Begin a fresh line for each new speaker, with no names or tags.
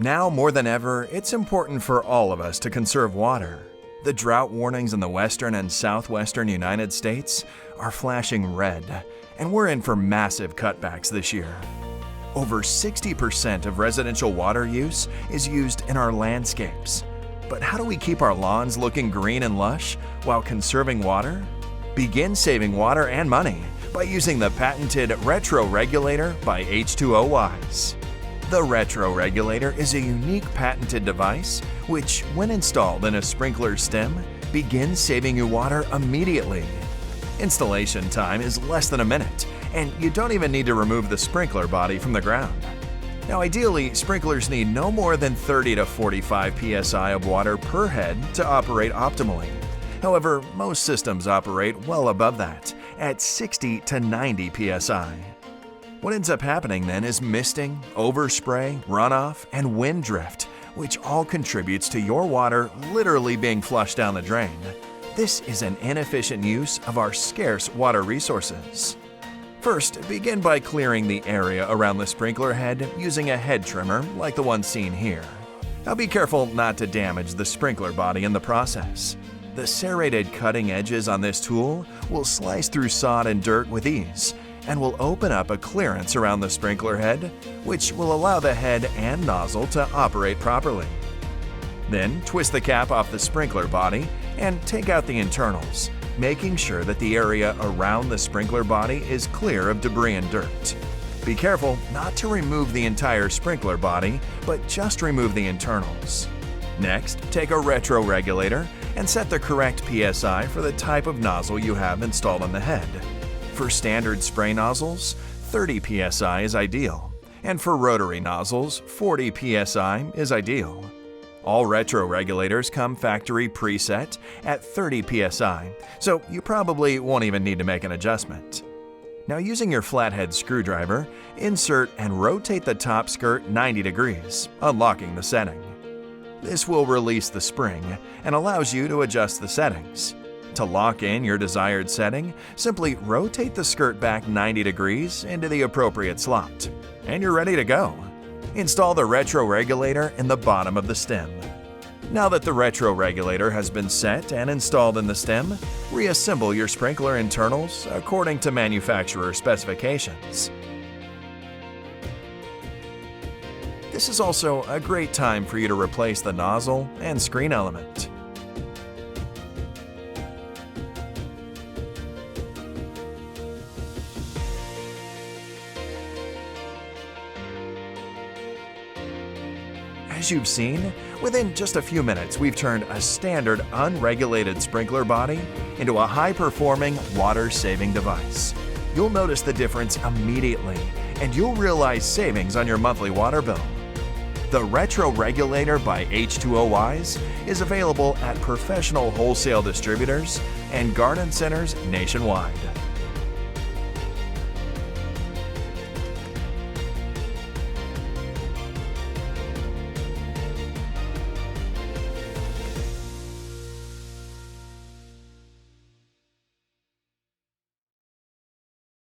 Now more than ever, it's important for all of us to conserve water. The drought warnings in the western and southwestern United States are flashing red, and we're in for massive cutbacks this year. Over 60% of residential water use is used in our landscapes. But how do we keep our lawns looking green and lush while conserving water? Begin saving water and money by using the patented Retro-Regulator by H2O Wise. The Retro-Regulator is a unique patented device which, when installed in a sprinkler stem, begins saving you water immediately. Installation time is less than a minute, and you don't even need to remove the sprinkler body from the ground. Now ideally, sprinklers need no more than 30 to 45 psi of water per head to operate optimally. However, most systems operate well above that, at 60 to 90 psi. What ends up happening then is misting, overspray, runoff, and wind drift, which all contributes to your water literally being flushed down the drain. This is an inefficient use of our scarce water resources. First, begin by clearing the area around the sprinkler head using a head trimmer like the one seen here. Now be careful not to damage the sprinkler body in the process. The serrated cutting edges on this tool will slice through sod and dirt with ease, and will open up a clearance around the sprinkler head, which will allow the head and nozzle to operate properly. Then twist the cap off the sprinkler body and take out the internals, making sure that the area around the sprinkler body is clear of debris and dirt. Be careful not to remove the entire sprinkler body, but just remove the internals. Next, take a Retro-Regulator and set the correct PSI for the type of nozzle you have installed on the head. For standard spray nozzles, 30 psi is ideal, and for rotary nozzles, 40 psi is ideal. All Retro-Regulators come factory preset at 30 psi, so you probably won't even need to make an adjustment. Now using your flathead screwdriver, insert and rotate the top skirt 90 degrees, unlocking the setting. This will release the spring and allows you to adjust the settings. To lock in your desired setting, simply rotate the skirt back 90 degrees into the appropriate slot, and you're ready to go. Install the Retro-Regulator in the bottom of the stem. Now that the Retro-Regulator has been set and installed in the stem, reassemble your sprinkler internals according to manufacturer specifications. This is also a great time for you to replace the nozzle and screen element. As you've seen, within just a few minutes we've turned a standard unregulated sprinkler body into a high-performing water-saving device. You'll notice the difference immediately, and you'll realize savings on your monthly water bill. The Retro-Regulator by H2O Wise is available at professional wholesale distributors and garden centers nationwide.